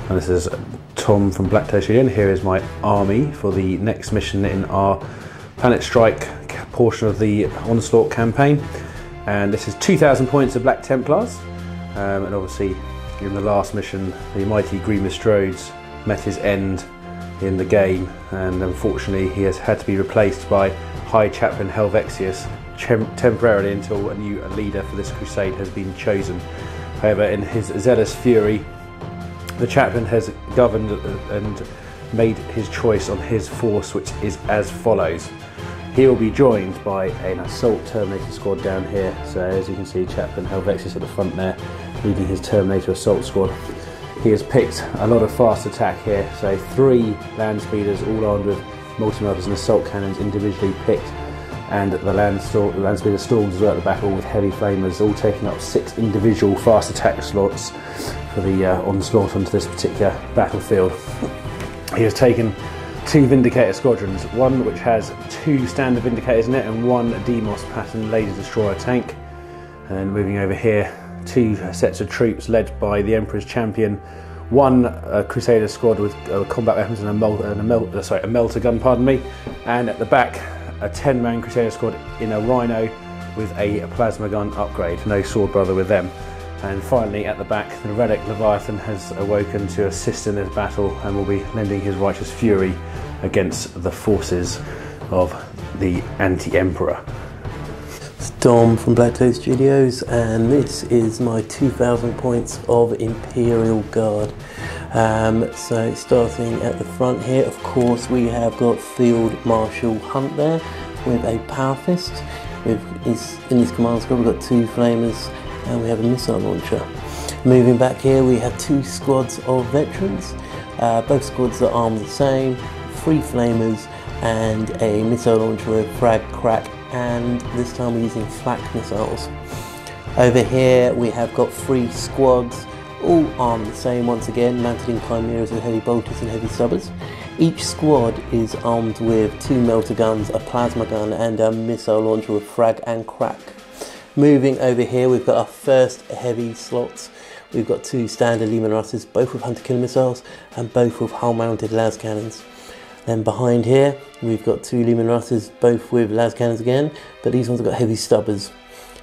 And this is Tom from BlackToad again. Here is my army for the next mission in our planetstrike portion of the Onslaught campaign. And this is 2,000 points of Black Templars. And obviously in the last mission the mighty Galeris Rhodes met his end in the game, and unfortunately he has had to be replaced by High Chaplain Helvexius temporarily until a new leader for this crusade has been chosen. However, in his zealous fury, the chaplain has governed and made his choice on his force, which is as follows. He will be joined by an assault Terminator squad down here. So as you can see, Chaplain Helvexius at the front there, leading his Terminator assault squad. He has picked a lot of fast attack here, so 3 land speeders all armed with multi-melters and assault cannons individually picked, and the land speeder storms as well at the back, all with heavy flamers, all taking up 6 individual fast attack slots for the onslaught onto this particular battlefield. He has taken 2 Vindicator squadrons, one which has 2 standard Vindicators in it and 1 Demos pattern laser destroyer tank. And moving over here, 2 sets of troops led by the Emperor's champion, 1 Crusader squad with combat weapons and a melter gun, pardon me, and at the back a 10-man Crusader squad in a Rhino with a plasma gun upgrade. No sword brother with them. And finally at the back, the Relic Leviathan has awoken to assist in this battle and will be lending his righteous fury against the forces of the anti-Emperor. It's Dom from BlackToad Studios, and this is my 2,000 points of Imperial Guard. So starting at the front here, of course, we have got Field Marshal Hunt there with a Power Fist. In his command squad, we've got 2 Flamers, and we have a missile launcher. Moving back here, we have 2 squads of veterans. Both squads are armed the same, 3 Flamers and a missile launcher with frag, crack, and this time we're using flak missiles. Over here we have got 3 squads, all armed the same once again, mounted in chimeras with heavy bolters and heavy subbers. Each squad is armed with 2 melter guns, a plasma gun, and a missile launcher with frag and crack. Moving over here, we've got our first heavy slots. We've got 2 standard Lehman Russes, both with hunter killer missiles and both with hull mounted las cannons. Then behind here, we've got 2 Lehman Russes, both with las cannons again, but these ones have got heavy stubbers.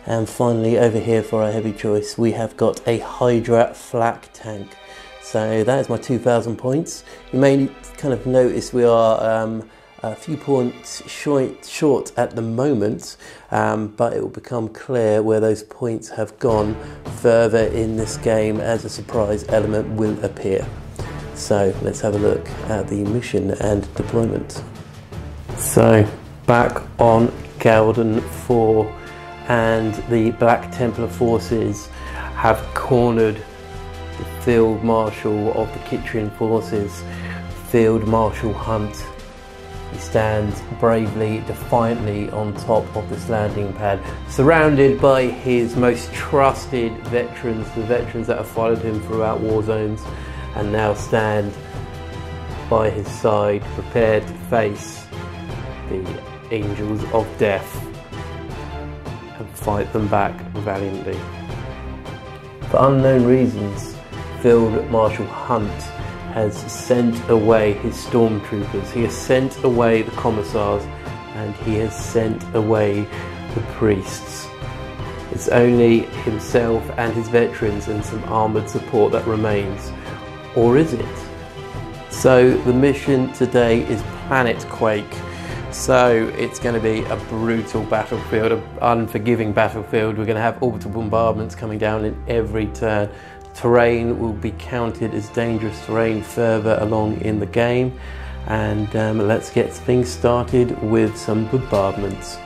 And finally over here for our heavy choice, we have got a Hydra flak tank. So that is my 2,000 points. You may kind of notice we are a few points short at the moment, but it will become clear where those points have gone further in this game as a surprise element will appear. So let's have a look at the mission and deployment. So back on Galden IV, and the Black Templar forces have cornered the Field Marshal of the Kitchener forces, Field Marshal Hunt. He stands bravely, defiantly on top of this landing pad, surrounded by his most trusted veterans, the veterans that have followed him throughout war zones, and now stand by his side, prepared to face the angels of death and fight them back valiantly. For unknown reasons, Field Marshal Hunt has sent away his stormtroopers, he has sent away the commissars, and he has sent away the priests. It's only himself and his veterans and some armoured support that remains. Or is it? So the mission today is planetquake. So it's going to be a brutal battlefield, an unforgiving battlefield. We're going to have orbital bombardments coming down in every turn. Terrain will be counted as dangerous terrain further along in the game, and let's get things started with some bombardments.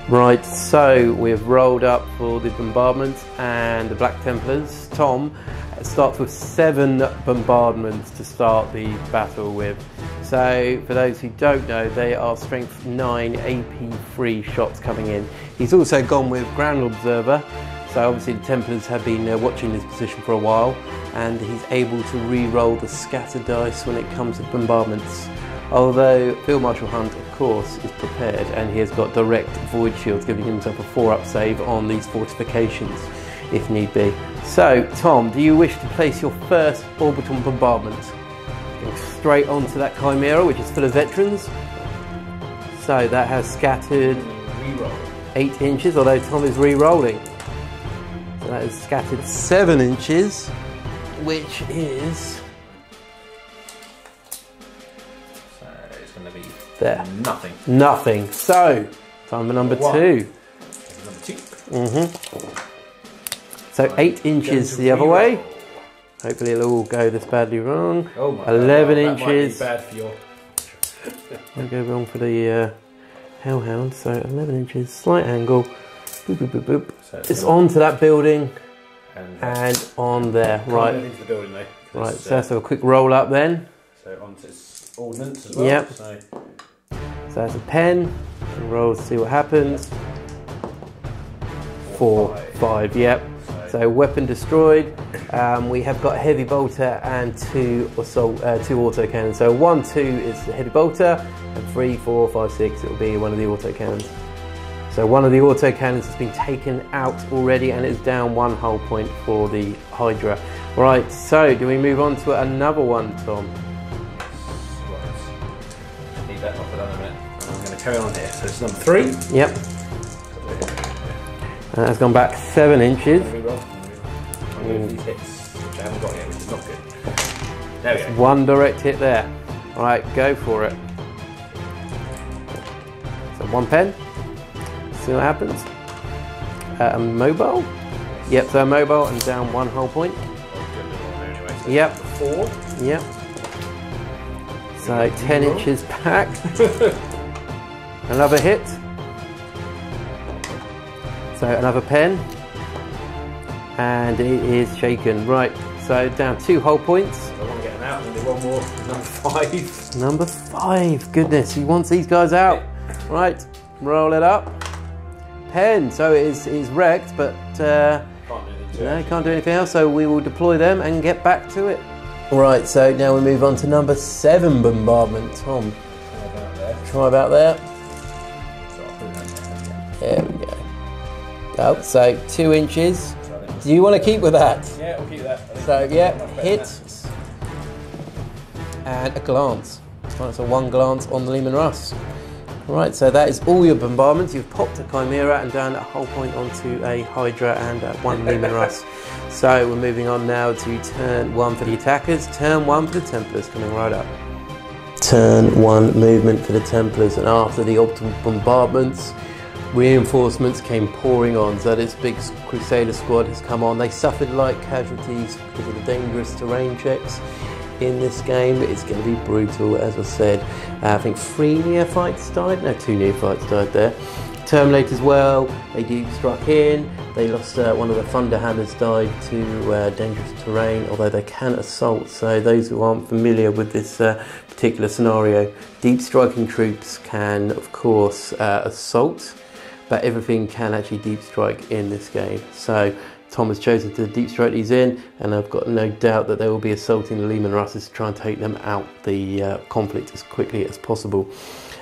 Right, so we've rolled up for the bombardments and the Black Templars. Tom starts with 7 bombardments to start the battle with. So for those who don't know, they are strength 9 AP3 shots coming in. He's also gone with Ground Observer, so obviously the Templars have been watching this position for a while, and he's able to re-roll the scatter dice when it comes to bombardments. Although Field Marshal Hunt, of course, is prepared, and he has got direct void shields, giving himself a 4-up save on these fortifications if need be. So, Tom, do you wish to place your first orbital bombardment? Going straight onto that Chimera, which is full of veterans. So that has scattered 8 inches, although Tom is re-rolling. So that has scattered 7 inches, which is... So it's going to be there. Nothing. Nothing. So, time for number 2. Number 2. So 8 inches the other way. Hopefully it'll all go this badly wrong. Oh my 11 God, inches. That might be bad for your... I'll go wrong for the Hellhound. So 11 inches, slight angle. Boop, boop, boop, boop. So it's onto that building and on there. Right. Into the building though. Right. So let's have a quick roll up then. So onto its ordnance as well. Yep. So that's a pen. Roll to see what happens. 4, 5. Yep. So weapon destroyed. We have got a heavy bolter and 2 autocannons. So 1, 2 is the heavy bolter, and 3, 4, 5, 6 it will be one of the autocannons. So one of the autocannons has been taken out already, and it's down 1 hull point for the Hydra. Right. So do we move on to another one, Tom? Right. Leave that off for another minute. I'm going to carry on here. So it's number 3. Yep. And that's gone back 7 inches. These hits, which I haven't got yet, which is not good. There we go. 1 direct hit there. Alright, go for it. So 1 pen. See what happens. A mobile. Yep, so a mobile and down 1 hull point. Yep. 4. Yep. So 10 inches back. Another hit. So another pen, and it is shaken. Right, so down 2 hull points. I want to get them out, and do one more. Number 5. Number 5, goodness, he wants these guys out. Right, roll it up. Pen, so it is wrecked, but can't do anything else, so we will deploy them and get back to it. Right, so now we move on to number 7 bombardment. Tom, try about there. There we go. Oh, so 2 inches. Do you want to keep with that? Yeah, we'll keep that. So yeah, hit and a glance. Right, so 1 glance on the Leman Russ. Right, so that is all your bombardments. You've popped a Chimera and down a hull point onto a Hydra and 1 Leman Russ. So we're moving on now to turn 1 for the attackers, turn 1 for the Templars, coming right up. Turn 1 movement for the Templars, and after the optimal bombardments, reinforcements came pouring on. So this big Crusader squad has come on. They suffered light casualties because of the dangerous terrain checks in this game. It's going to be brutal, as I said. I think 3 neophytes died. No, 2 neophytes died there. Terminate as well. They deep struck in. They lost one of the Thunderhammers died to dangerous terrain, although they can assault. So those who aren't familiar with this particular scenario, deep striking troops can, of course, assault. But everything can actually deep strike in this game. So Tom has chosen to deep strike these in, and I've got no doubt that they will be assaulting the Leman Russes to try and take them out the conflict as quickly as possible.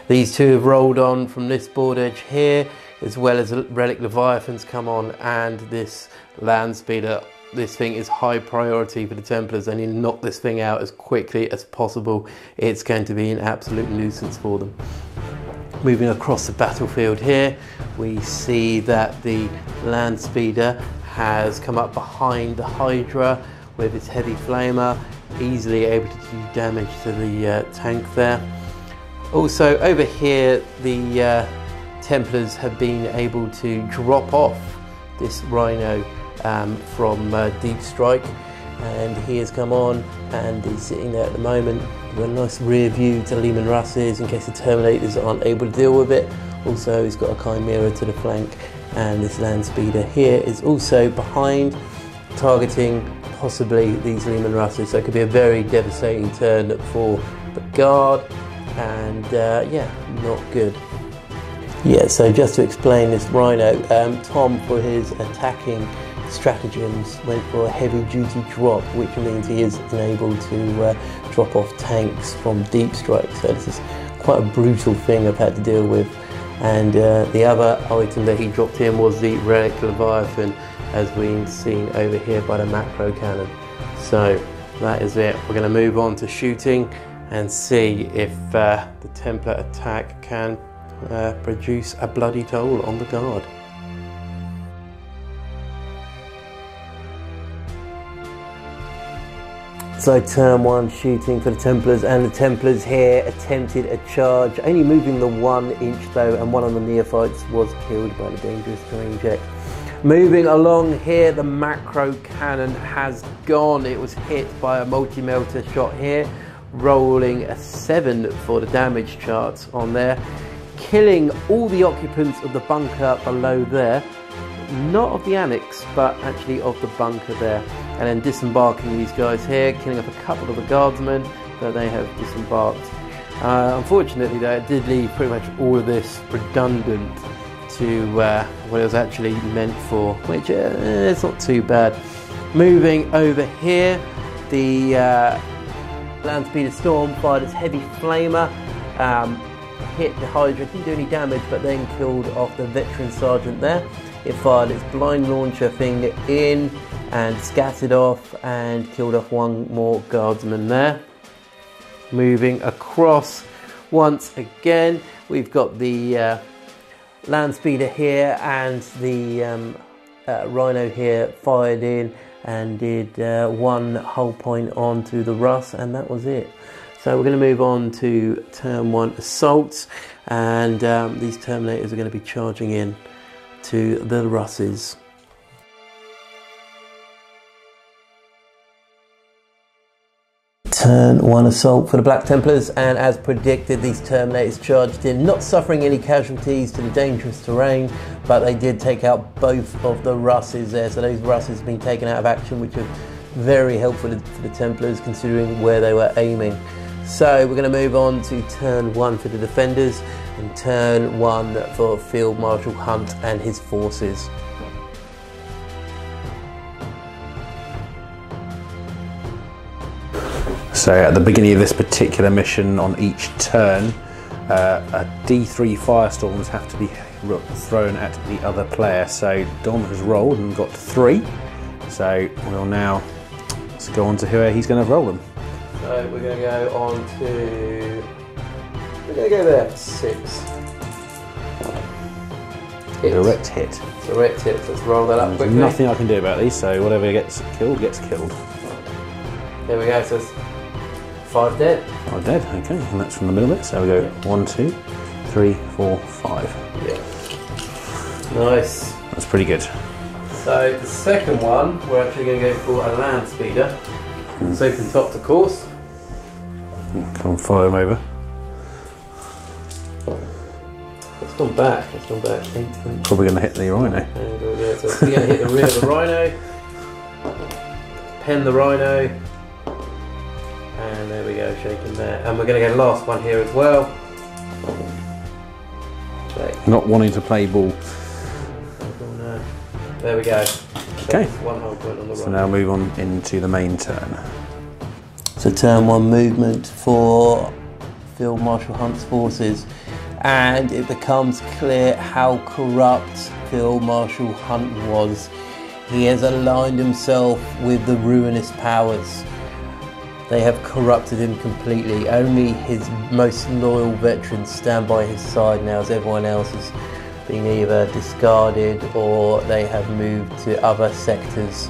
These 2 have rolled on from this board edge here, as well as Relic Leviathans come on, and this land speeder. This thing is high priority for the Templars. They need to knock this thing out as quickly as possible. It's going to be an absolute nuisance for them. Moving across the battlefield here, we see that the land speeder has come up behind the Hydra with its heavy flamer, easily able to do damage to the tank there. Also over here, the Templars have been able to drop off this Rhino from Deep Strike, and he has come on and is sitting there at the moment with a nice rear view to Leman Russes in case the Terminators aren't able to deal with it. Also, he's got a Chimera to the flank, and this land speeder here is also behind, targeting possibly these Leman Russes. So it could be a very devastating turn for the Guard, and yeah, not good. Yeah, so just to explain this Rhino, Tom, for his attacking stratagems, went for a heavy duty drop, which means he is enabled to drop off tanks from deep strike. So this is quite a brutal thing I've had to deal with. And the other item that he dropped in was the relic Leviathan, as we've seen over here by the macro cannon. So that is it. We're going to move on to shooting and see if the Templar attack can produce a bloody toll on the guard. So turn one shooting for the Templars, and the Templars here attempted a charge, only moving the 1 inch though, and one of the neophytes was killed by the dangerous terrain check. Moving along here, the macro cannon has gone. It was hit by a multi-melter shot here, rolling a 7 for the damage charts on there, killing all the occupants of the bunker below there. Not of the annex, but actually of the bunker there. And then disembarking these guys here, killing off a couple of the guardsmen that they have disembarked. Unfortunately though, it did leave pretty much all of this redundant to what it was actually meant for, which it's not too bad. Moving over here, the Landspeeder Storm fired its heavy flamer, hit the Hydra, didn't do any damage, but then killed off the veteran sergeant there. It fired its blind launcher thing in and scattered off and killed off one more guardsman there. Moving across once again, we've got the Landspeeder here and the Rhino here fired in and did 1 hull point onto the Russ, and that was it. So we're going to move on to turn 1 assaults, and these Terminators are going to be charging in to the Russes. Turn 1 assault for the Black Templars, and as predicted, these Terminators charged in, not suffering any casualties to the dangerous terrain, but they did take out both of the Russes there. So those Russes have been taken out of action, which are very helpful for the Templars considering where they were aiming. So we're going to move on to turn 1 for the defenders, and turn 1 for Field Marshal Hunt and his forces. So at the beginning of this particular mission, on each turn, a D3 firestorms have to be thrown at the other player. So Dom has rolled and got 3. So we'll now go on to who he's going to roll them. So we're going to go on to, we're going to go there, 6. Hit. Direct hit. Direct hit, let's roll that up quickly. There's nothing I can do about these, so whatever gets killed, gets killed. There we go, so it's 5 dead. 5 dead, okay, and that's from the middle bit. So we go 1, 2, 3, 4, 5. Yeah. Nice. That's pretty good. So the second one, we're actually going to go for a land speeder. It's open top to course. Come and follow him over. It's gone back, it's gone back. Probably going to hit the Rhino. So it's going to hit the rear of the Rhino. Pen the Rhino. And there we go, shaking there. And we're going to go last one here as well. Not wanting to play ball. No. There we go. Okay. One whole point on the right. So now move on into the main turn. So turn 1 movement for Field Marshal Hunt's forces, and it becomes clear how corrupt Field Marshal Hunt was. He has aligned himself with the ruinous powers. They have corrupted him completely. Only his most loyal veterans stand by his side now, as everyone else is being either discarded or they have moved to other sectors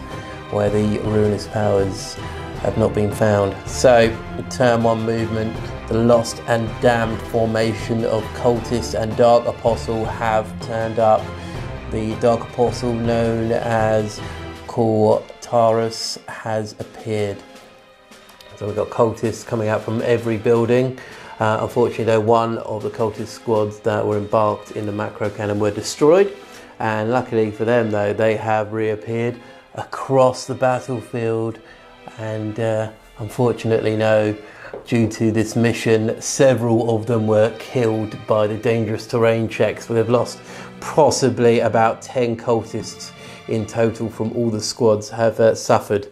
where the ruinous powers have not been found. So, turn 1 movement, the Lost and Damned formation of Cultist and Dark Apostle have turned up. The Dark Apostle, known as Cortarus, has appeared. So we've got cultists coming out from every building. Unfortunately though, one of the cultist squads that were embarked in the macro cannon were destroyed, and luckily for them though, they have reappeared across the battlefield, and unfortunately no, due to this mission, several of them were killed by the dangerous terrain checks. So they've lost possibly about 10 cultists in total from all the squads have suffered.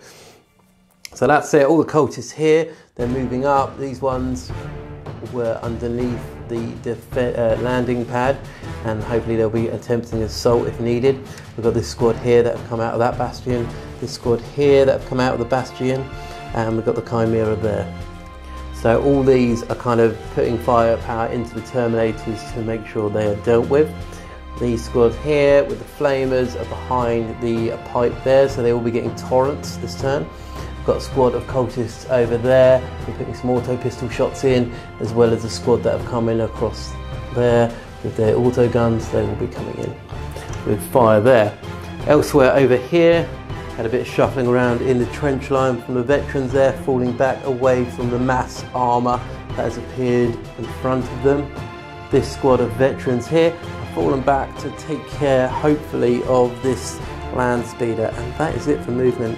So that's it, all the cultists here, they're moving up. These ones were underneath the landing pad, and hopefully they'll be attempting assault if needed. We've got this squad here that have come out of that bastion, this squad here that have come out of the bastion, and we've got the Chimera there. So all these are kind of putting firepower into the Terminators to make sure they are dealt with. These squads here with the flamers are behind the pipe there, so they will be getting torrents this turn. We've got a squad of cultists over there, we're putting some auto pistol shots in, as well as a squad that have come in across there with their auto guns. They will be coming in with fire there. Elsewhere over here, had a bit of shuffling around in the trench line from the veterans there, falling back away from the mass armour that has appeared in front of them. This squad of veterans here have fallen back to take care, hopefully, of this land speeder, and that is it for movement.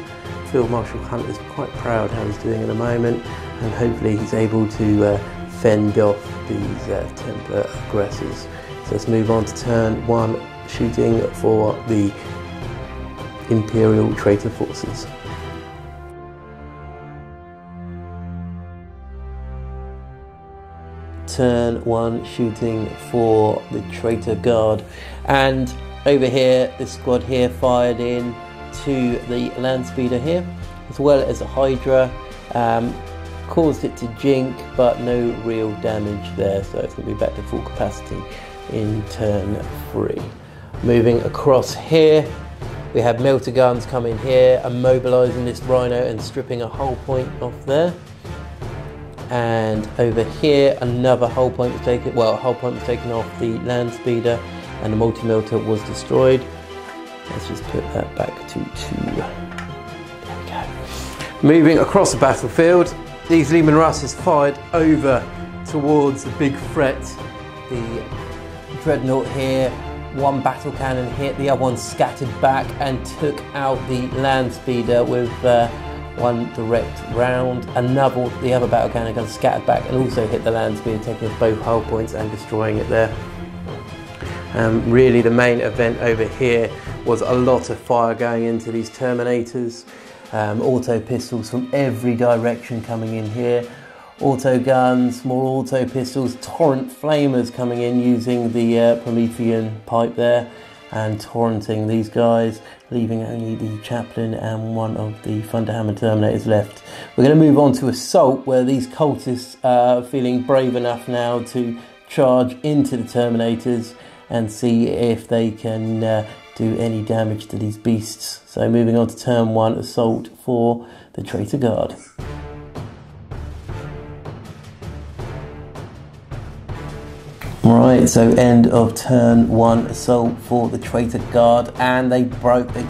Field Marshal Hunt is quite proud how he's doing at the moment, and hopefully he's able to fend off these Templar aggressors. So let's move on to turn 1, shooting for the Imperial traitor forces. Turn 1, shooting for the traitor guard, and over here this squad here fired in to the land speeder here, as well as a Hydra. Caused it to jink, but no real damage there, so it's going to be back to full capacity in turn 3. Moving across here, we have melter guns coming here, immobilising this Rhino and stripping a hull point off there. And over here, another hull point was taken. Well, a hull point was taken off the land speeder, and the multi-melter was destroyed. Let's just put that back to 2. There we go. Moving across the battlefield, these Leman Russes fired over towards the big threat. The Dreadnought here, one battle cannon hit, the other one scattered back and took out the land speeder with one direct round. The other battle cannon got scattered back and also hit the land speeder, taking off both hull points and destroying it there. Really the main event over here was a lot of fire going into these Terminators. Auto pistols from every direction coming in here. Auto guns, more auto pistols, torrent flamers coming in using the Promethean pipe there and torrenting these guys, leaving only the chaplain and one of the Thunderhammer Terminators left. We're going to move on to assault, where these cultists are feeling brave enough now to charge into the Terminators and see if they can do any damage to these beasts. So moving on to turn 1, assault for the traitor guard. Right, so end of turn 1, assault for the traitor guard, and they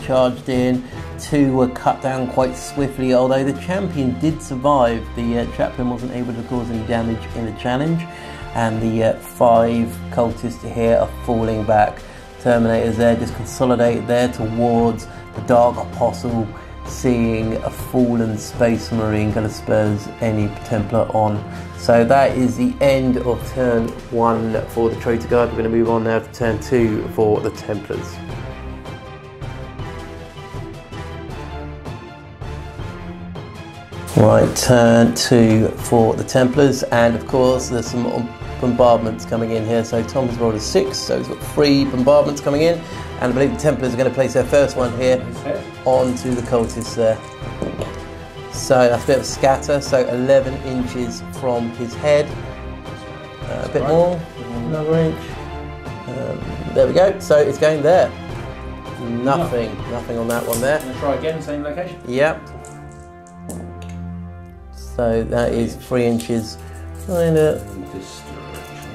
charged in. 2 were cut down quite swiftly, although the champion did survive. The chaplain wasn't able to cause any damage in the challenge, and the 5 cultists here are falling back. Terminators there just consolidated there towards the Dark Apostle, seeing a fallen Space Marine going to spurs any Templar on. So that is the end of turn 1 for the traitor guard. We're going to move on now to turn 2 for the Templars. Right, turn 2 for the Templars, and of course there's some bombardments coming in here. So Tom's rolled a 6, so he's got 3 bombardments coming in, and I believe the Templars are going to place their first one here onto the cultists there. So that's a bit of a scatter, so 11 inches from his head. A bit more, another inch. There we go, so it's going there. Nothing on that one there. Let's try again, same location? Yep. So that is 3 inches. Kind of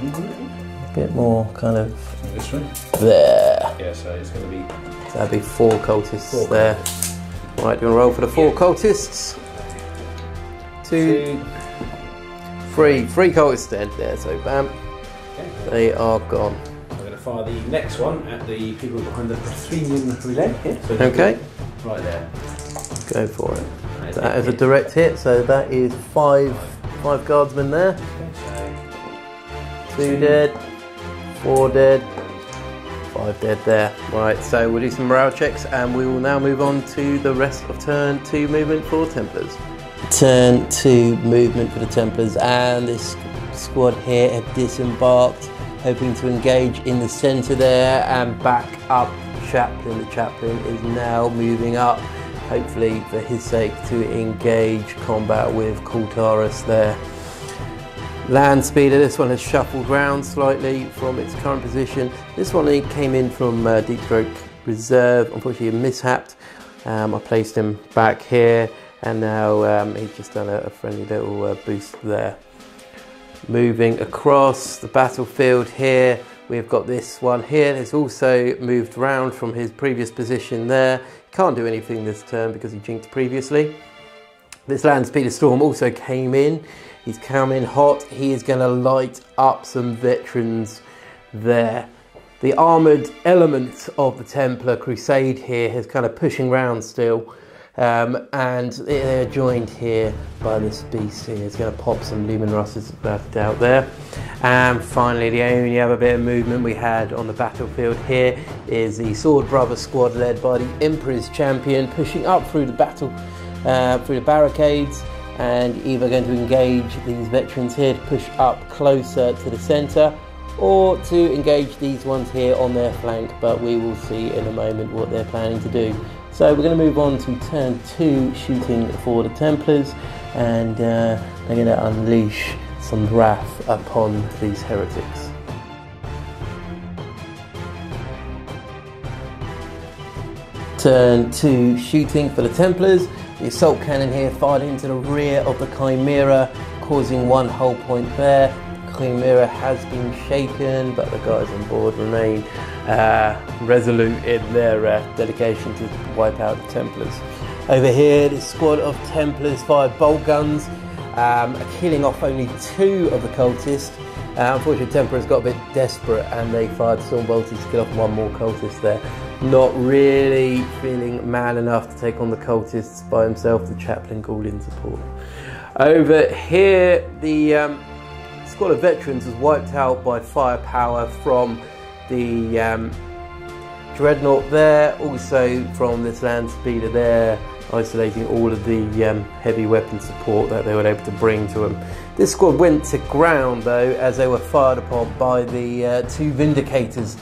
a bit more kind of this way? There. Yeah, so it's going to be... So that'd be 4 cultists there. Right, do you want to roll for the 4 cultists? 2, 3 cultists then. There, so bam. Okay. They are gone. I'm going to fire the next one at the people behind the Promethean relay here. So okay. Right there. Go for it. That is a direct hit, so that is 5 guardsmen there. Okay, so 2 dead, 4 dead, 5 dead there. Right, so we'll do some morale checks and we will now move on to the rest of turn 2 movement for Templars. Turn 2 movement for the Templars, and this squad here have disembarked, hoping to engage in the centre there and back up Chaplain. The Chaplain is now moving up, hopefully for his sake, to engage combat with Kultaris there. Land speeder, this one has shuffled round slightly from its current position. This one came in from Deep Stroke Reserve, unfortunately mishapped. I placed him back here, and now he's just done a friendly little boost there. Moving across the battlefield here, we've got this one here. It's also moved round from his previous position there. Can't do anything this turn because he jinked previously. This Land Speeder Storm also came in. He's come in hot. He is going to light up some veterans there. The armoured element of the Templar Crusade here is kind of pushing round still. And they're joined here by this beast here. It's going to pop some Lumen Russes without a doubt there. And finally, the only other bit of movement we had on the battlefield here is the Sword Brother squad led by the Emperor's Champion, pushing up through the battle, through the barricades, and either going to engage these veterans here to push up closer to the centre, or to engage these ones here on their flank, but we will see in a moment what they're planning to do. So we're going to move on to turn 2, shooting for the Templars, and they're going to unleash some wrath upon these heretics. Turn 2, shooting for the Templars. The assault cannon here fired into the rear of the Chimera, causing 1 hull point there. Chimera has been shaken, but the guys on board remain resolute in their dedication to wipe out the Templars. Over here, this squad of Templars fired bolt guns, killing off only 2 of the cultists. Unfortunately, Templars got a bit desperate and they fired storm bolters to kill off 1 more cultist there. Not really feeling man enough to take on the cultists by himself. The Chaplain called in support. Over here, the squad of veterans was wiped out by firepower from the Dreadnought there, also from this Land Speeder there, isolating all of the heavy weapon support that they were able to bring to them. This squad went to ground though as they were fired upon by the 2 Vindicators.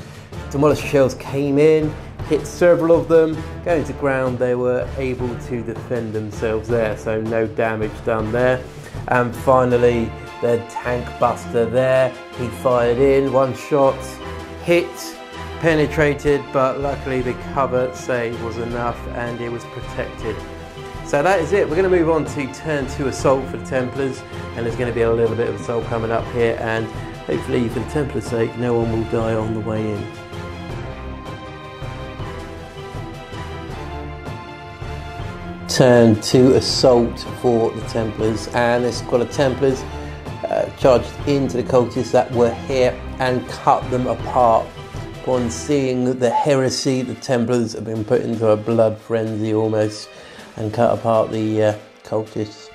Demolisher shells came in, hit several of them. Going to ground, they were able to defend themselves there, so no damage done there. And finally, the Tank Buster there, he fired in, 1 shot, hit, penetrated, but luckily the cover save was enough and it was protected. So that is it. We're going to move on to turn 2 assault for the Templars, and there's going to be a little bit of assault coming up here, and hopefully for the Templars' sake no one will die on the way in. Turn 2 assault for the Templars, and this squad of Templars charged into the cultists that were here and cut them apart. Upon seeing the heresy, the Templars have been put into a blood frenzy almost and cut apart the cultists.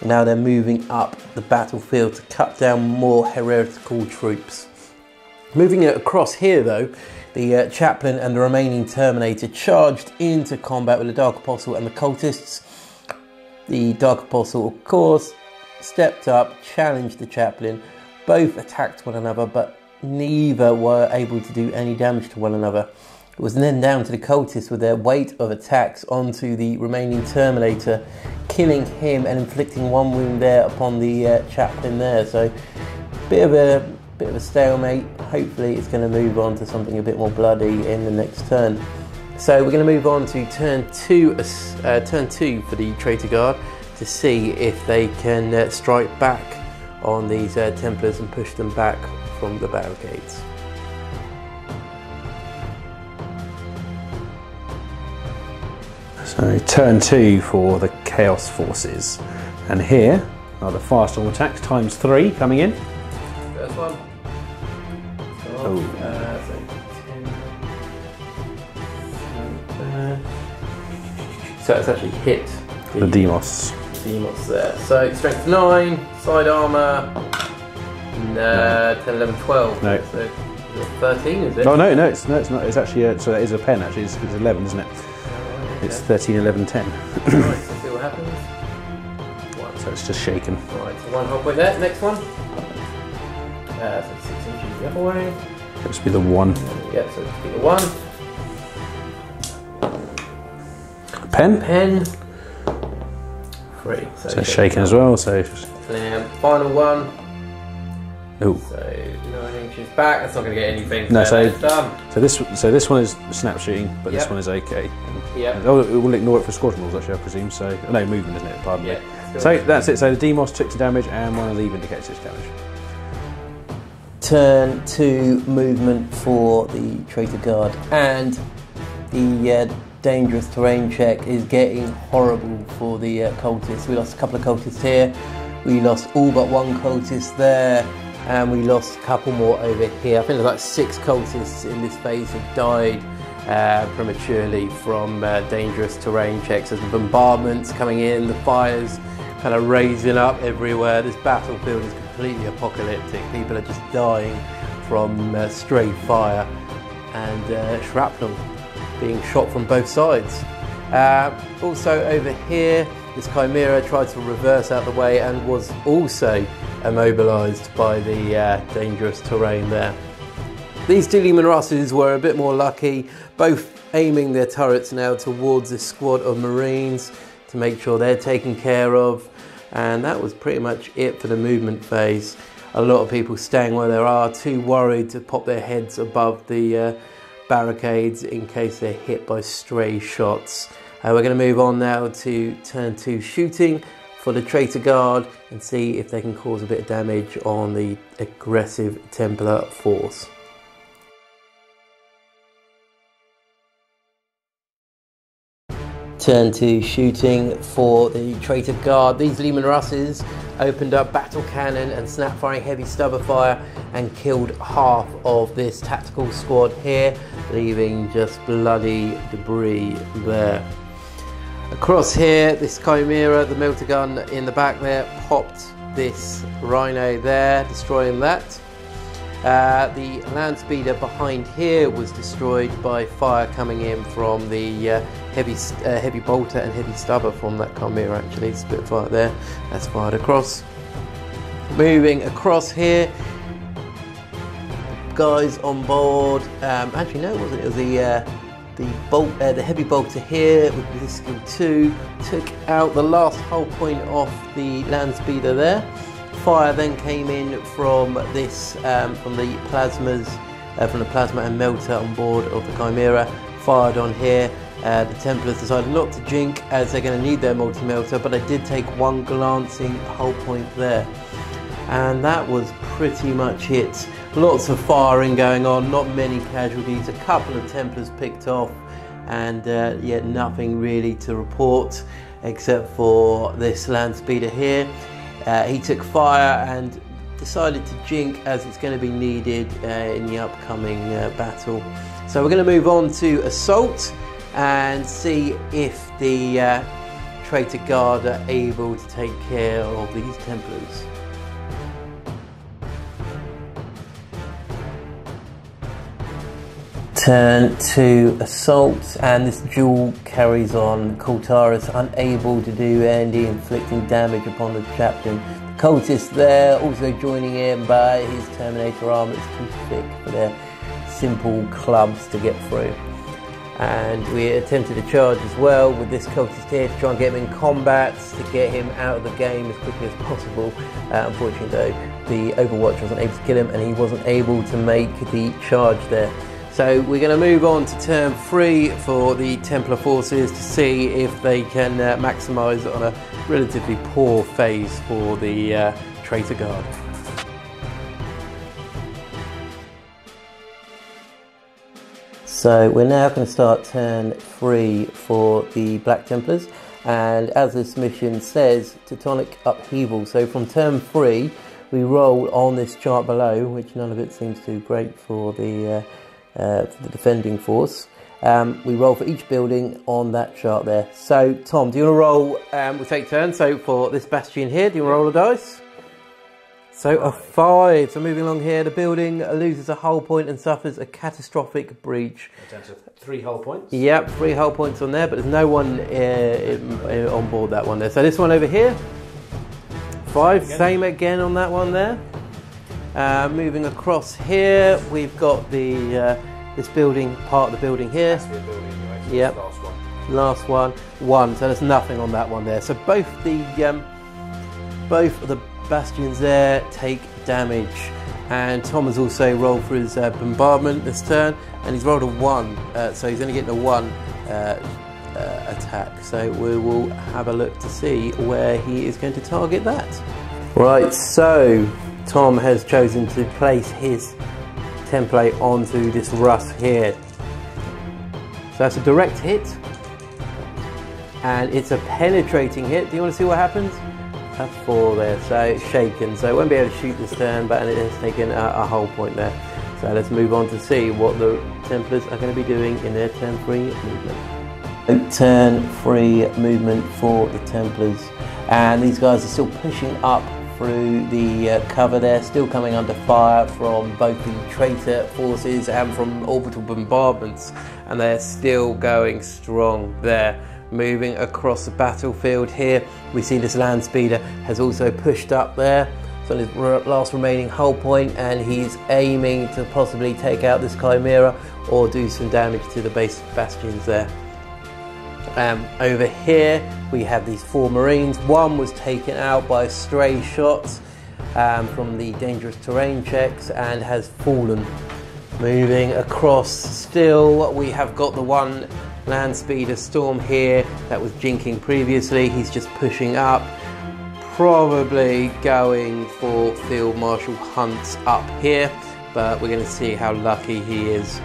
Now they're moving up the battlefield to cut down more heretical troops. Moving it across here though, the Chaplain and the remaining Terminator charged into combat with the Dark Apostle and the cultists. The Dark Apostle, of course, stepped up, challenged the Chaplain. Both attacked one another, but neither were able to do any damage to one another. It was then down to the cultists with their weight of attacks onto the remaining Terminator, killing him and inflicting 1 wound there upon the Chaplain there. So bit of a stalemate. Hopefully it's going to move on to something a bit more bloody in the next turn. So we're going to move on to turn 2 for the Traitor Guard to see if they can strike back on these Templars and push them back from the barricades. So turn 2 for the Chaos Forces, and here are the firestorm attacks ×3 coming in. First one. So it's actually hit the Demos there. So strength 9, side armour, 10, 11, 12. No. So is it 13, is it? Oh no, it's not. It's actually so that is a pen. Actually, it's 11, isn't it? Okay. It's 13, 11, 10. Right, so see what happens. 1. So it's just shaken. Right, so 1 whole point there. Next one. So 6 inches the other way. Let's be the 1. Yeah, so let's be the 1. Pen? Pen. 3. So shaking as well, so... Final one. Ooh. So 9 inches back, that's not going to get anything. No, so done. So this one is snap shooting, but this one is AK. Yeah. Oh, it will ignore it for squadron rules actually, I presume. So no movement, isn't it? Pardon me. So that's it. So the DMOS took 2 damage, and one of the leave indicates 6 damage. Turn 2 movement for the traitor guard, and the dangerous terrain check is getting horrible for the cultists. We lost a couple of cultists here. We lost all but 1 cultist there. And we lost a couple more over here. I think there's like 6 cultists in this phase have died prematurely from dangerous terrain checks. As the bombardments coming in, the fires kind of raising up everywhere. This battlefield is completely apocalyptic. People are just dying from stray fire and shrapnel being shot from both sides. Also over here, this Chimera tried to reverse out the way and was also immobilised by the dangerous terrain there. These 2 Leman Russes were a bit more lucky, both aiming their turrets now towards this squad of Marines to make sure they're taken care of, and that was pretty much it for the movement phase. A lot of people staying where they are, too worried to pop their heads above the barricades in case they're hit by stray shots. We're going to move on now to turn 2 shooting for the traitor guard and see if they can cause a bit of damage on the aggressive Templar force. Turn 2 shooting for the traitor guard. These Leman Russes opened up battle cannon and snap firing heavy stubber fire and killed half of this tactical squad here, leaving just bloody debris there. Across here, this Chimera, the melter gun in the back there, popped this Rhino there, destroying that. The land speeder behind here was destroyed by fire coming in from the heavy bolter and heavy stubber from that Chimera. Actually, it's a bit of fire there. That's fired across. Moving across here, guys on board. Actually, no, it wasn't. It was the heavy bolter here with this skill 2 took out the last hull point off the land speeder there. Fire then came in from this from the plasmas, from the plasma and melter on board of the Chimera. Fired on here. The Templars decided not to jink as they're going to need their multi-melter, but I did take 1 glancing hull point there. And that was pretty much it. Lots of firing going on, not many casualties, a couple of Templars picked off, and yet nothing really to report except for this land speeder here. He took fire and decided to jink as it's going to be needed in the upcoming battle. So we're going to move on to assault and see if the traitor guard are able to take care of these Templars. Turn 2 assault, and this duel carries on. Kultaris unable to do any inflicting damage upon the captain. The cultists there also joining in, but his Terminator armor is too thick for their simple clubs to get through. And we attempted a charge as well with this cultist here to try and get him in combat, to get him out of the game as quickly as possible. Unfortunately though, the Overwatch wasn't able to kill him and he wasn't able to make the charge there. So we're going to move on to turn 3 for the Templar forces to see if they can maximise on a relatively poor phase for the traitor guard. So we're now going to start turn 3 for the Black Templars, and as this mission says, tectonic upheaval. So from turn 3 we roll on this chart below, which none of it seems too great for the defending force. We roll for each building on that chart there. So Tom, do you want to roll? We'll take turns. So for this bastion here, do you want to roll a dice? So a 5. So moving along here, the building loses a hull point and suffers a catastrophic breach. Down to 3 hull points. Yep, 3 hull points on there, but there's no one on board that one there. So this one over here, 5. Same again on that one there. Moving across here, we've got the this building, part of the building here. Yep. Last one. So there's nothing on that one there. So both of the bastions there take damage. And Tom has also rolled for his bombardment this turn, and he's rolled a 1, so he's only getting a 1 attack. So we will have a look to see where he is going to target that. Right, so Tom has chosen to place his template onto this rust here. So that's a direct hit, and it's a penetrating hit. Do you want to see what happens? A 4 there, so it's shaken, so it won't be able to shoot this turn, but it has taken a hull point there. So let's move on to see what the Templars are going to be doing in their turn 3 movement. Turn 3 movement for the Templars, and these guys are still pushing up through the cover there, still coming under fire from both the traitor forces and from orbital bombardments, and they're still going strong there. Moving across the battlefield here, we see this land speeder has also pushed up there. It's on his last remaining hull point, and he's aiming to possibly take out this Chimera or do some damage to the base bastions there. Over here we have these 4 Marines. One was taken out by stray shots from the dangerous terrain checks and has fallen. Moving across still, we have got the one land speeder Storm here that was jinking previously. He's just pushing up, probably going for Field Marshal Hunt up here, but we're going to see how lucky he is.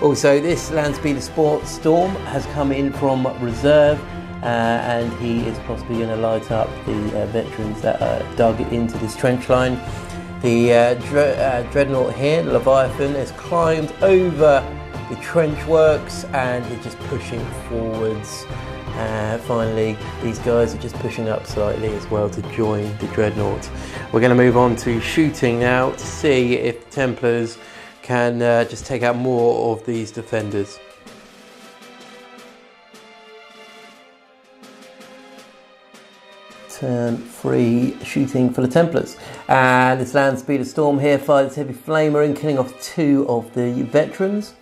Also, this land speeder Storm has come in from reserve, and he is possibly going to light up the veterans that are dug into this trench line. The dreadnought here, the Leviathan, has climbed over the trench works and is just pushing forwards. Finally, these guys are just pushing up slightly as well to join the dreadnought. We're going to move on to shooting now to see if Templars can just take out more of these defenders. Turn 3 shooting for the Templars, and this land speeder Storm here fires heavy flamer in, killing off 2 of the veterans.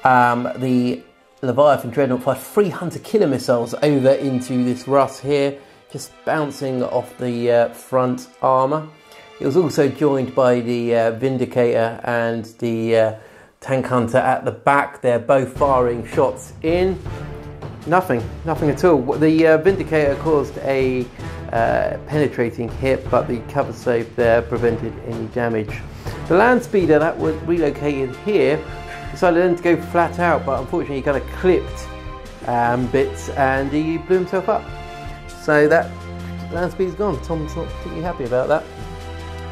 The Leviathan dreadnought fired 3 Hunter killer missiles over into this rust here, just bouncing off the front armour. It was also joined by the Vindicator and the Tank Hunter at the back. They're both firing shots in. Nothing at all. The Vindicator caused a penetrating hit, but the cover save there prevented any damage. The land speeder that was relocated here decided then to go flat out, but unfortunately he kind of clipped bits and he blew himself up. So that land speeder's gone. Tom's not particularly happy about that.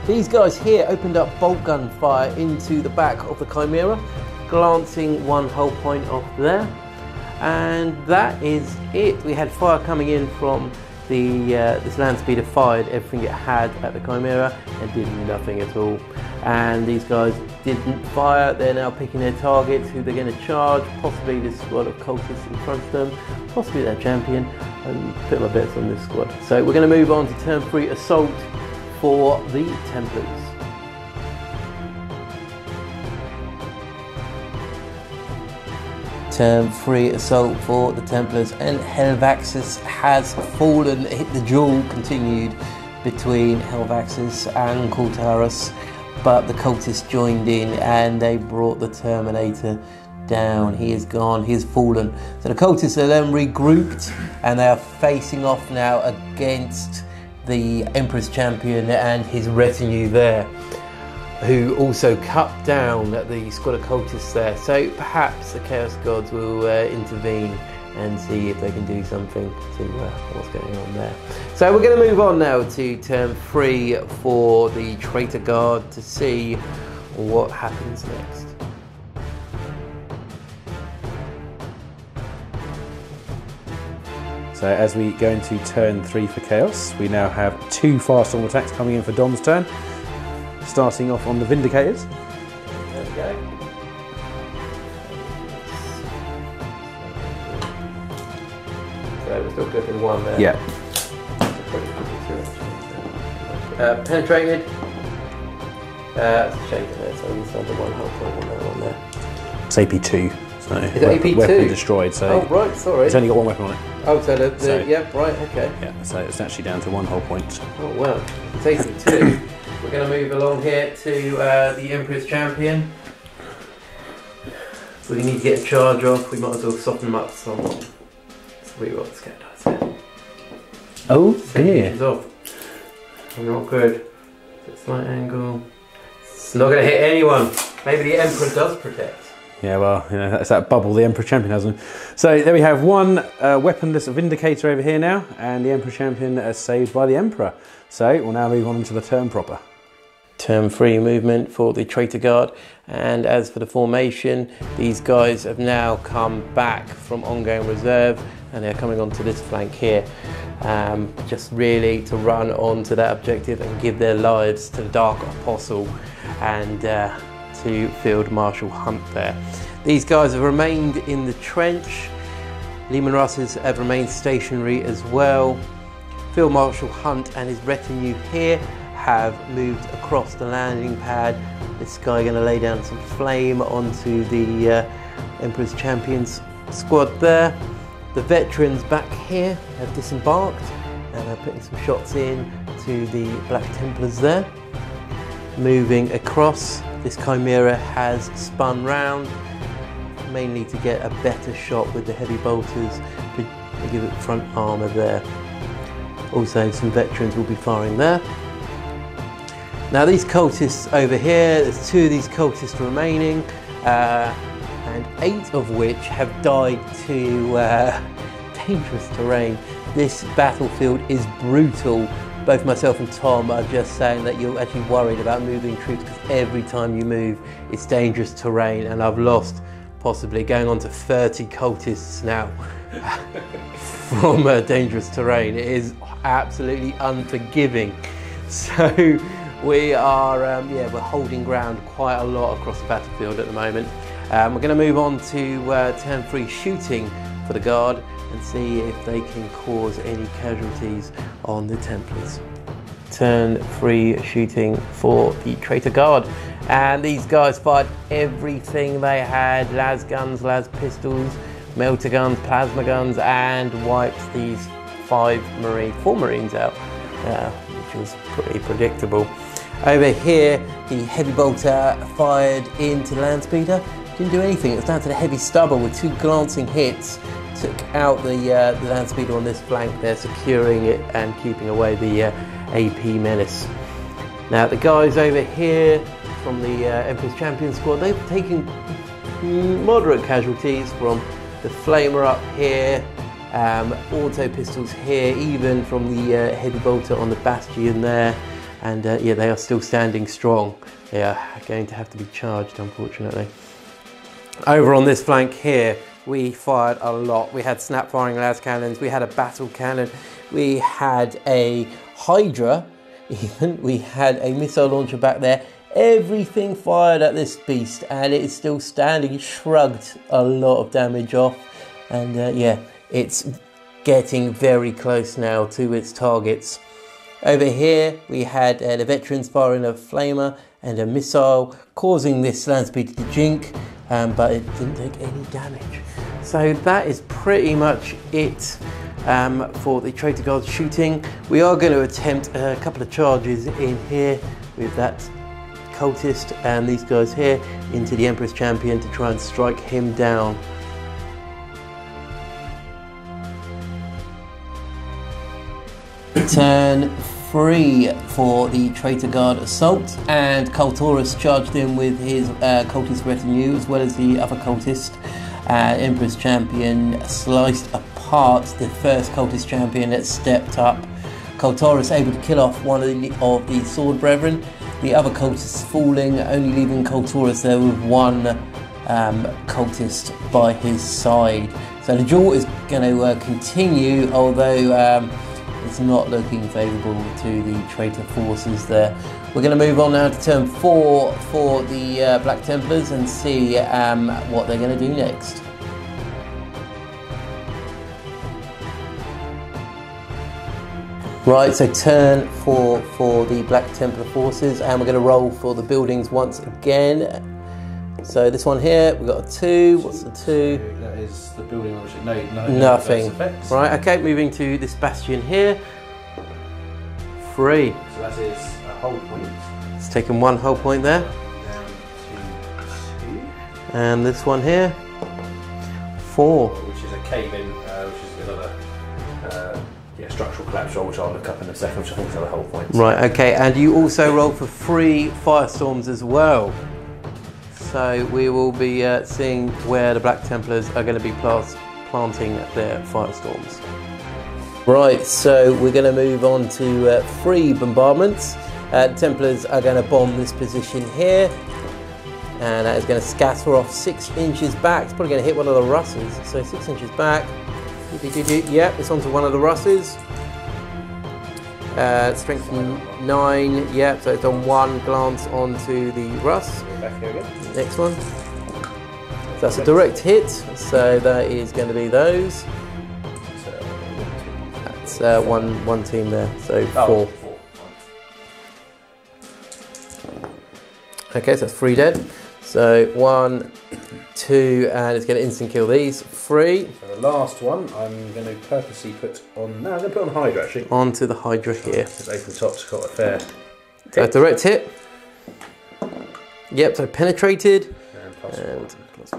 These guys here opened up bolt gun fire into the back of the Chimera, glancing 1 hull point off there. And that is it. We had fire coming in from the this land speeder, fired everything it had at the Chimera and did nothing at all. And these guys didn't fire. They're now picking their targets, who they're going to charge, possibly this squad of cultists in front of them, possibly their champion, and put my bets on this squad. So we're going to move on to turn 3 assault for the Templars. Turn 3 assault for the Templars, and Helvaxis has fallen. Hit the duel continued between Helvaxis and Kultaris, but the cultists joined in and they brought the Terminator down. He is gone, he has fallen. So the cultists are then regrouped and they are facing off now against the Emperor's champion and his retinue there, who also cut down the squad of cultists there. So perhaps the Chaos Gods will intervene and see if they can do something to what's going on there. So we're going to move on now to turn 3 for the Traitor Guard to see what happens next. So as we go into turn 3 for Chaos, we now have 2 Firestorm attacks coming in for Dom's turn. Starting off on the Vindicators. There we go. So we're still clicking 1 there. Yeah. Penetrated. It's a shame there, so it's under 1 health point on that one there. It's AP2. So is it AP2? Weapon destroyed. So oh right, sorry. It's only got 1 weapon on it. Oh, so yeah, right, okay. Yeah, so it's actually down to 1 hull point. Oh well, it's AP2. We're going to move along here to the Emperor's Champion. We need to get a charge off. We might as well soften them up somewhat. So we got scared dice here. Oh dear. Off. Not good. Slight angle. It's not going to hit anyone. Maybe the Emperor does protect. Yeah, well, you know, that's that bubble the Emperor Champion has on. So there we have one weaponless Vindicator over here now, and the Emperor Champion saved by the Emperor. So we'll now move on into the turn proper. Turn 3 movement for the Traitor Guard, and as for the formation, these guys have now come back from ongoing reserve and they're coming onto this flank here, just really to run onto that objective and give their lives to the Dark Apostle and to Field Marshal Hunt there. These guys have remained in the trench. Leman Russes have remained stationary as well. Field Marshal Hunt and his retinue here have moved across the landing pad. This guy going to lay down some flame onto the Emperor's Champions squad there. The veterans back here have disembarked and are putting some shots in to the Black Templars there. Moving across, this Chimera has spun round, mainly to get a better shot with the heavy bolters to give it front armour there. Also some veterans will be firing there. Now these cultists over here, there's 2 of these cultists remaining, and 8 of which have died to dangerous terrain. This battlefield is brutal. Both myself and Tom are just saying that you're actually worried about moving troops because every time you move it's dangerous terrain, and I've lost possibly going on to 30 cultists now from dangerous terrain. It is absolutely unforgiving. So we are we're holding ground quite a lot across the battlefield at the moment. We're going to move on to turn 3 shooting for the Guard and see if they can cause any casualties on the Templars. Turn 3 shooting for the Traitor Guard, and these guys fired everything they had: las guns, las pistols, melter guns, plasma guns, and wiped these 4 Marines out, which was pretty predictable. Over here, the heavy bolter fired into the land speeder. Didn't do anything. It was down to the heavy stubber with 2 glancing hits. Took out the land speeder on this flank there, securing it and keeping away the AP menace. Now the guys over here from the Emperor's Champion squad, they've taken moderate casualties from the flamer up here, auto pistols here, even from the heavy bolter on the bastion there. And yeah, they are still standing strong. They are going to have to be charged, unfortunately. Over on this flank here, we fired a lot. We had snap firing las cannons, we had a battle cannon, we had a Hydra, even, we had a missile launcher back there. Everything fired at this beast and it is still standing. It shrugged a lot of damage off, and yeah, it's getting very close now to its targets. Over here we had the veterans firing a flamer and a missile, causing this land speeder to jink, but it didn't take any damage. So that is pretty much it for the Traitor Guard shooting. We are going to attempt a couple of charges in here with that cultist and these guys here into the Emperor's Champion to try and strike him down. Turn 3 for the Traitor Guard assault, and Cultorus charged in with his cultist retinue as well as the other cultist. Emperor's Champion sliced apart the first cultist champion that stepped up. Cultorus able to kill off one of the sword brethren. The other cultists falling, only leaving Cultorus there with 1 cultist by his side. So the duel is going to continue, although it's not looking favourable to the traitor forces there. We're going to move on now to turn 4 for the Black Templars and see what they're going to do next. Right, so turn for the Black Templar forces, and we're going to roll for the buildings once again. So this one here, we've got a 2. What's the 2? That is the building on which nothing. Right, okay, moving to this bastion here. 3. So that is a whole point. It's taken 1 whole point there. Down to 2. And this one here. 4. Which is a cave-in, which is another structural collapse roll, which I'll look up in a second, which I think is another whole point. Right, okay, and you also roll for 3 firestorms as well. So we will be seeing where the Black Templars are going to be planting their firestorms. Right, so we're going to move on to 3 bombardments. Templars are going to bomb this position here, and that is going to scatter off 6 inches back. It's probably going to hit one of the Russes, so 6 inches back. Yep, it's onto one of the Russes. Strength 9, yep, so it's on 1 glance onto the Russ. Back here again. Next one. So that's a direct hit, so that is going to be those. That's one team there, so 4. Okay, so that's 3 dead. So 1, 2, and it's going to instant kill these. 3. So the last one, I'm going to purposely put on. No, I'm going to put on Hydra actually. Onto the Hydra here. It's open top's got a fair. So direct hit. Yep, so penetrated. And plus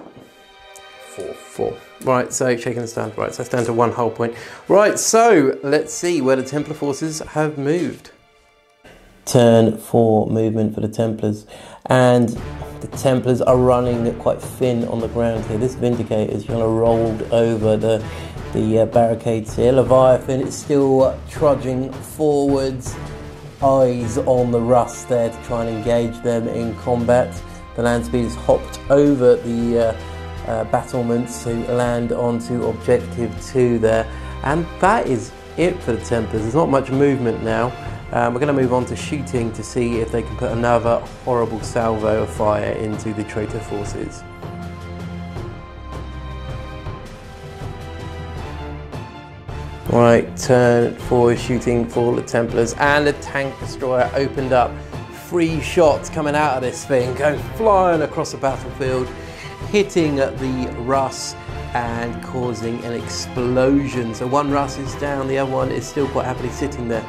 4. Right, so shaking the stand. Right, so it's down to 1 whole point. Right, so let's see where the Templar forces have moved. Turn 4 movement for the Templars, and the Templars are running quite thin on the ground here. This Vindicator is kind of rolled over the barricades here. Leviathan is still trudging forwards, eyes on the Russ there to try and engage them in combat. The land speed has hopped over the battlements to land onto objective 2 there, and that is it for the Templars. There's not much movement now. We're going to move on to shooting to see if they can put another horrible salvo of fire into the traitor forces. Right, turn for shooting for the Templars, and the tank destroyer opened up. 3 shots coming out of this thing, going flying across the battlefield, hitting the Russ and causing an explosion. So 1 Russ is down, the other one is still quite happily sitting there.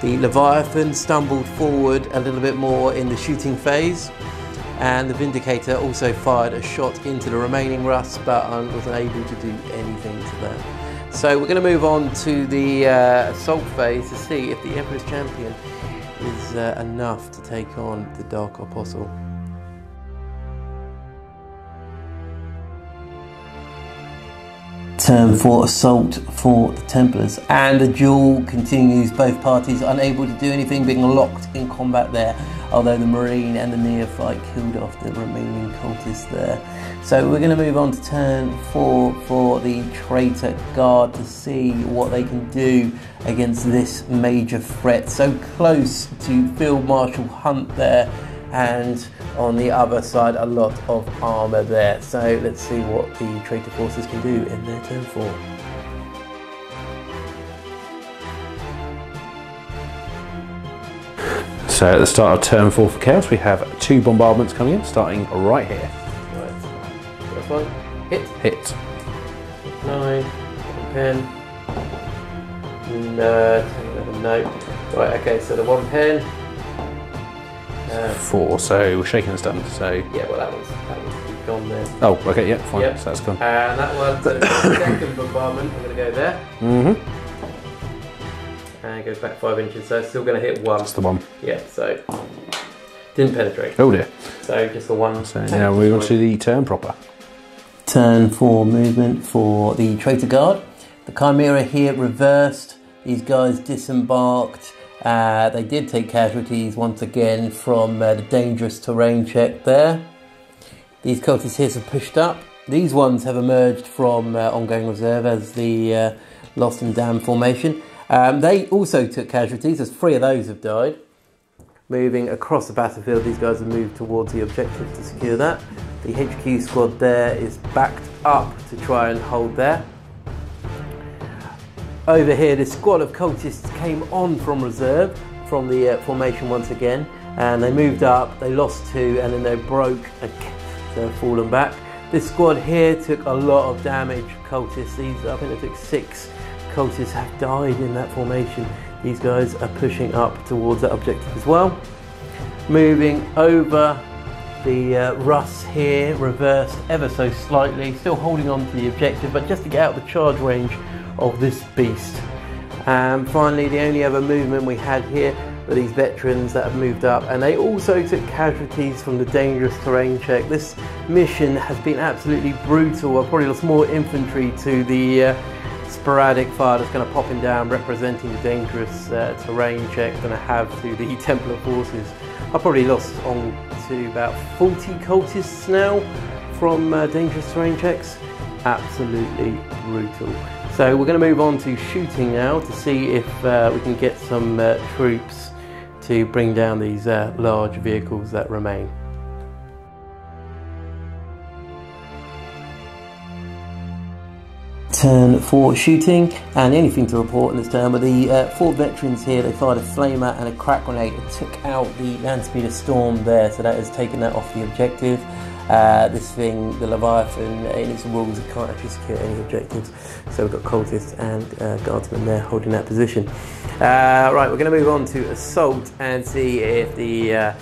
The Leviathan stumbled forward a little bit more in the shooting phase, and the Vindicator also fired a shot into the remaining Russ, but wasn't able to do anything to that. So we're going to move on to the assault phase to see if the Emperor's Champion is enough to take on the Dark Apostle. Turn for assault for the Templars, and the duel continues. Both parties unable to do anything, being locked in combat there, although the Marine and the Neophyte killed off the remaining cultists there. So we're going to move on to turn 4 for the Traitor Guard to see what they can do against this major threat. So close to Field Marshal Hunt there, and on the other side a lot of armour there. So let's see what the traitor forces can do in their turn 4. So at the start of turn 4 for Chaos, we have 2 bombardments coming in, starting right here. Right. First one, hit. Hit. 9, 10. No, 10, 11, no. Right, okay, so the 1 pen. 4, so we're shaking and stunned, so... Yeah, well that was gone there. Oh, okay, yeah, fine, yep. So that's gone. And that one, so the second bombardment, I'm going to go there. Mm-hmm. And it goes back 5 inches, so it's still going to hit 1. That's the one. Yeah, so... Didn't penetrate. Oh dear. So just the 1. So now we move on to the turn proper. Turn 4 movement for the Traitor Guard. The Chimera here reversed. These guys disembarked. They did take casualties once again from the dangerous terrain check there. These cultists here have pushed up. These ones have emerged from ongoing reserve as the Lost and Damned formation. They also took casualties, as 3 of those have died. Moving across the battlefield, these guys have moved towards the objective to secure that. The HQ squad there is backed up to try and hold there. Over here, this squad of cultists came on from reserve, from the formation once again, and they moved up, they lost 2, and then they broke, so they've fallen back. This squad here took a lot of damage, cultists. I think they took 6 cultists have died in that formation. These guys are pushing up towards that objective as well. Moving over, the Russ here reversed ever so slightly, still holding on to the objective, but just to get out of the charge range of this beast. And finally, the only other movement we had here were these veterans that have moved up, and they also took casualties from the dangerous terrain check. This mission has been absolutely brutal. I've probably lost more infantry to the sporadic fire that's kind of popping down representing the dangerous terrain check than I have to the Templar forces. I've probably lost on to about 40 cultists now from dangerous terrain checks. Absolutely brutal. So we're going to move on to shooting now to see if we can get some troops to bring down these large vehicles that remain. Turn for shooting, and the only thing to report in this turn were the 4 veterans here. They fired a flamer and a crack grenade and took out the land speeder storm there, so that has taken that off the objective. This thing, the Leviathan, in its rules, it can't actually secure any objectives, so we've got cultists and guardsmen there holding that position. Right, we're going to move on to assault and see if the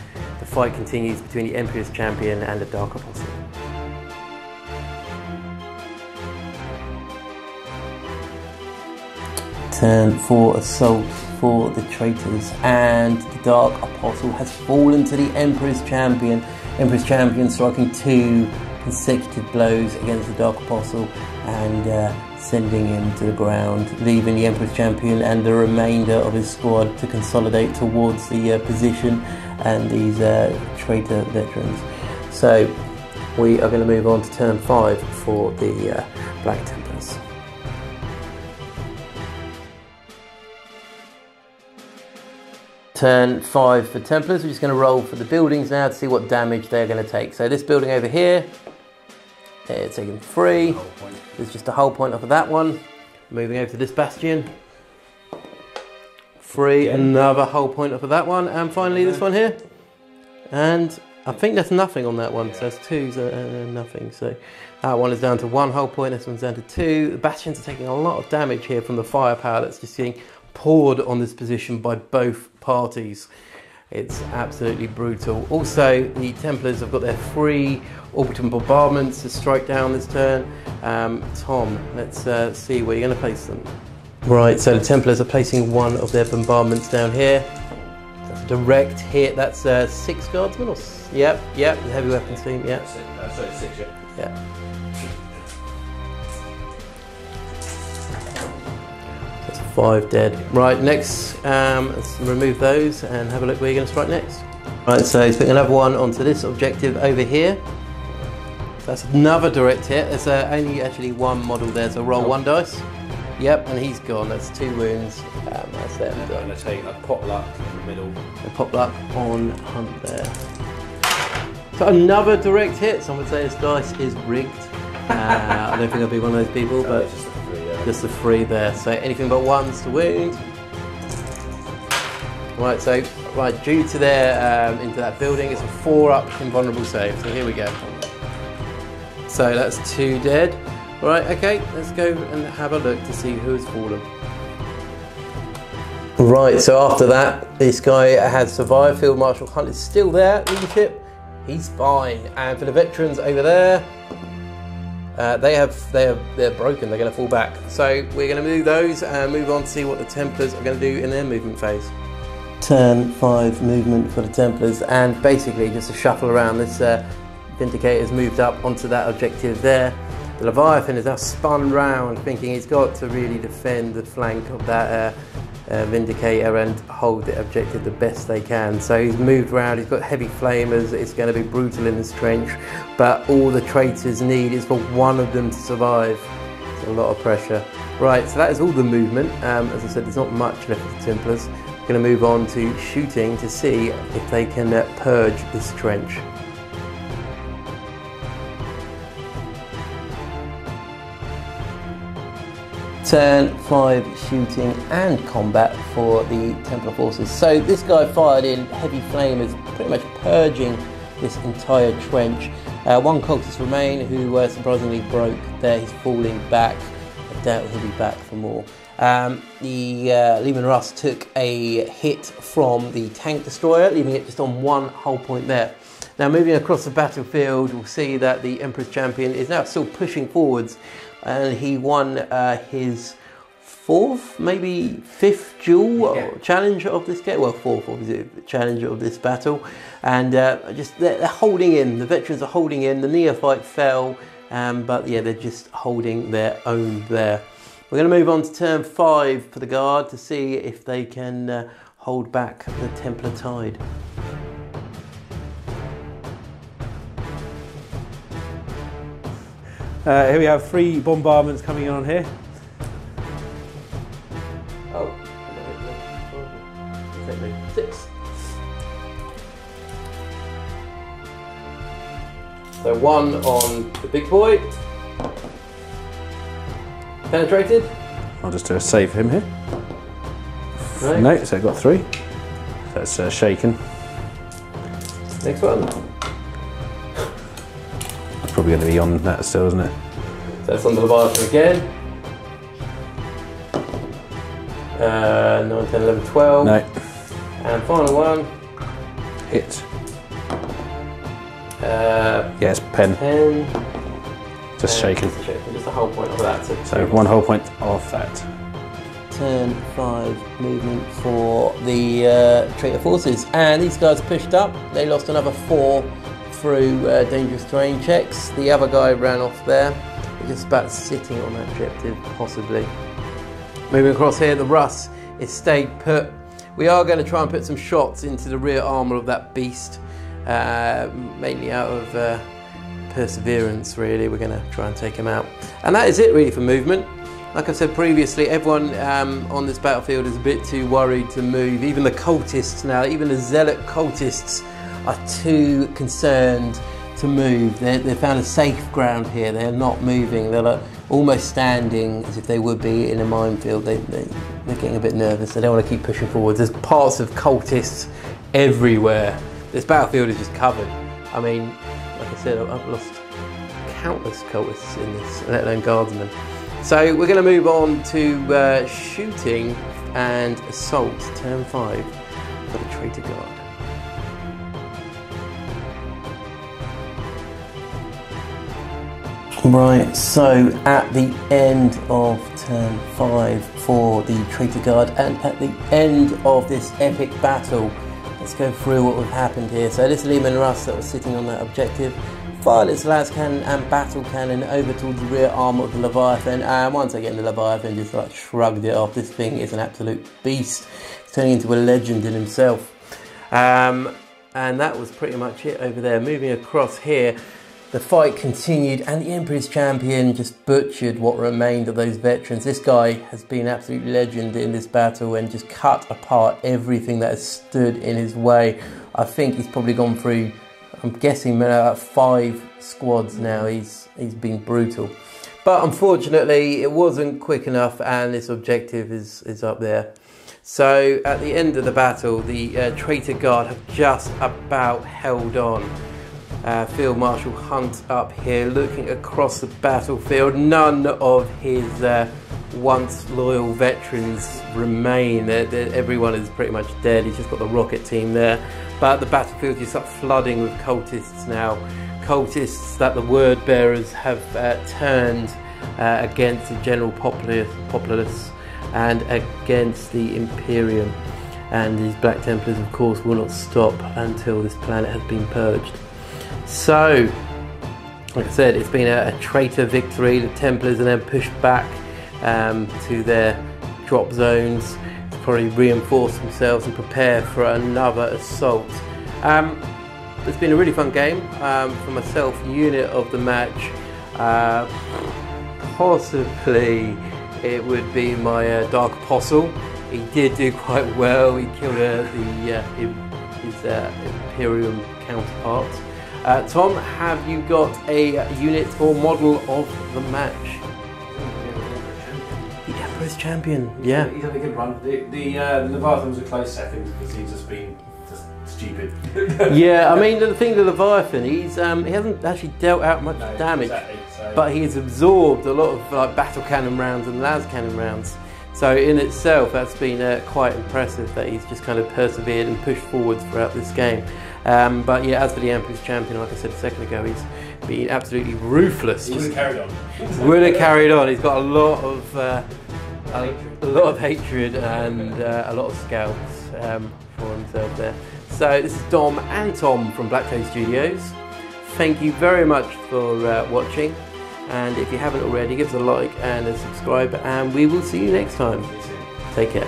fight continues between the Emperor's Champion and the Dark Apostle. Turn for assault for the traitors, and the Dark Apostle has fallen to the Emperor's Champion. Emperor's Champion striking 2 consecutive blows against the Dark Apostle and sending him to the ground, leaving the Emperor's Champion and the remainder of his squad to consolidate towards the position and these traitor veterans. So we are going to move on to turn 5 for the Black Templars. Turn 5 for Templars. We're just going to roll for the buildings now to see what damage they're going to take. So this building over here, they're taking 3. There's just a hull point off of that one. Moving over to this bastion, 3. Another hull point off of that one. And finally this one here. And I think that's nothing on that one. So that's 2's nothing. So that one is down to 1 hull point. This one's down to 2. The bastions are taking a lot of damage here from the firepower that's just getting poured on this position by both parties. It's absolutely brutal. Also, the Templars have got their 3 orbital bombardments to strike down this turn. Tom, let's see where you're going to place them. Right, so the Templars are placing 1 of their bombardments down here. That's a direct hit. That's 6 guardsmen, or yep, the heavy weapons team. Yeah. Sorry, 6. Yeah. That's 5 dead. Right, next, let's remove those and have a look where you're going to strike next. Right, so he's putting another one onto this objective over here. That's another direct hit. There's only actually 1 model there, so roll 1 dice. Yep, and he's gone. That's 2 wounds. That's them. I'm going to take a pot luck in the middle. A pot luck on Hunt there. So another direct hit. Some would say this dice is rigged. I don't think I'll be one of those people, but just the 3 there. So anything but 1s to wound. Right, so due to their into that building, it's a 4-up invulnerable save. So here we go. So that's 2 dead. Right, okay, let's go and have a look to see who's fallen. Right, so after that, this guy has survived. Field Marshal Hunt is still there, leadership. He's fine. And for the veterans over there, they're broken. They're going to fall back. So we're going to move those and move on to see what the Templars are going to do in their movement phase. Turn 5 movement for the Templars, and basically just a shuffle around. This Vindicator's moved up onto that objective there. The Leviathan is now spun round, thinking he's got to really defend the flank of that Vindicator and hold the objective the best they can. So he's moved around, he's got heavy flamers, it's going to be brutal in this trench, but all the traitors need is for 1 of them to survive. It's a lot of pressure. Right, so that is all the movement. As I said, there's not much left of the Templars. We're going to move on to shooting to see if they can purge this trench. Turn 5 shooting and combat for the Templar forces. So this guy fired in heavy flamers, pretty much purging this entire trench. One cultist remain who surprisingly broke there. He's falling back. I doubt he'll be back for more. The Lehman Russ took a hit from the tank destroyer, leaving it just on one hull point there. Now moving across the battlefield, we'll see that the Emperor's Champion is now still pushing forwards, and he won his 4th, maybe 5th duel challenge of this game. Well, 4th obviously challenge of this battle, and just they're holding in. The veterans are holding in. The neophyte fell, but yeah, they're just holding their own there. We're going to move on to turn 5 for the Guard to see if they can hold back the Templar tide. Here we have 3 bombardments coming on here. Oh, 6. So 1 on the big boy. Penetrated. I'll just do a save for him here. Right. No, so I've got 3. That's shaken. Next one. It's probably going to be on that still, isn't it? So that's on the Leviathan again. 9, 10, 11, 12. No. And final one. Hit. Yes, pen. 10. Just shaken. Just a whole point of that. So 1 whole point of that. Turn 5 movement for the traitor forces, and these guys pushed up. They lost another 4 through dangerous terrain checks. The other guy ran off there. They're just about sitting on that objective, possibly. Moving across here, the Russ is stayed put. We are going to try and put some shots into the rear armour of that beast, mainly out of perseverance, really. We're going to try and take him out. And that is it, really, for movement. Like I said previously, everyone on this battlefield is a bit too worried to move. Even the cultists now, even the zealot cultists are too concerned to move. They found a safe ground here. They're not moving. They're like almost standing as if they would be in a minefield. They're getting a bit nervous. They don't want to keep pushing forwards. There's parts of cultists everywhere. This battlefield is just covered. I mean, like I said, I've lost countless cultists in this, let alone guardsmen. So we're going to move on to shooting and assault, turn 5 for the traitor guard. Right, so at the end of turn 5 for the traitor guard, and at the end of this epic battle, let's go through what would have happened here. So this Lehman Russ that was sitting on that objective fired its las cannon and battle cannon over towards the rear arm of the Leviathan, and once again the Leviathan just like shrugged it off. This thing is an absolute beast. It's turning into a legend in himself. And that was pretty much it over there. Moving across here, the fight continued, and the Emperor's Champion just butchered what remained of those veterans. This guy has been an absolute legend in this battle and just cut apart everything that has stood in his way. I think he's probably gone through, I'm guessing, about 5 squads now. He's been brutal. But unfortunately, it wasn't quick enough, and this objective is up there. So at the end of the battle, the traitor guard have just about held on. Field Marshal Hunt up here looking across the battlefield. None of his once loyal veterans remain. Everyone is pretty much dead. He's just got the rocket team there. But the battlefield is up flooding with cultists now. Cultists that the word bearers have turned against the general populace and against the Imperium. And these Black Templars, of course, will not stop until this planet has been purged. So, like I said, it's been a traitor victory. The Templars are then pushed back to their drop zones to probably reinforce themselves and prepare for another assault. It's been a really fun game. For myself, unit of the match, possibly it would be my Dark Apostle. He did do quite well. He killed his Imperium counterpart. Tom, have you got a unit or model of the match? He champion. Yeah. He's had a good run. The Leviathan's a close second because he's just been stupid. Yeah, I mean the thing with the Leviathan, he hasn't actually dealt out much damage, exactly, so. But he's absorbed a lot of like battle cannon rounds and las cannon rounds. So in itself, that's been quite impressive that he's just kind of persevered and pushed forwards throughout this game. But yeah, as for the Emperor's champion, like I said a second ago, he's been absolutely ruthless. He would have carried on. Would have carried on. He's got a lot of hatred and a lot of scouts for himself there. So this is Dom and Tom from BlackToad Studios. Thank you very much for watching, and if you haven't already, give us a like and a subscribe, and we will see you next time. Take care.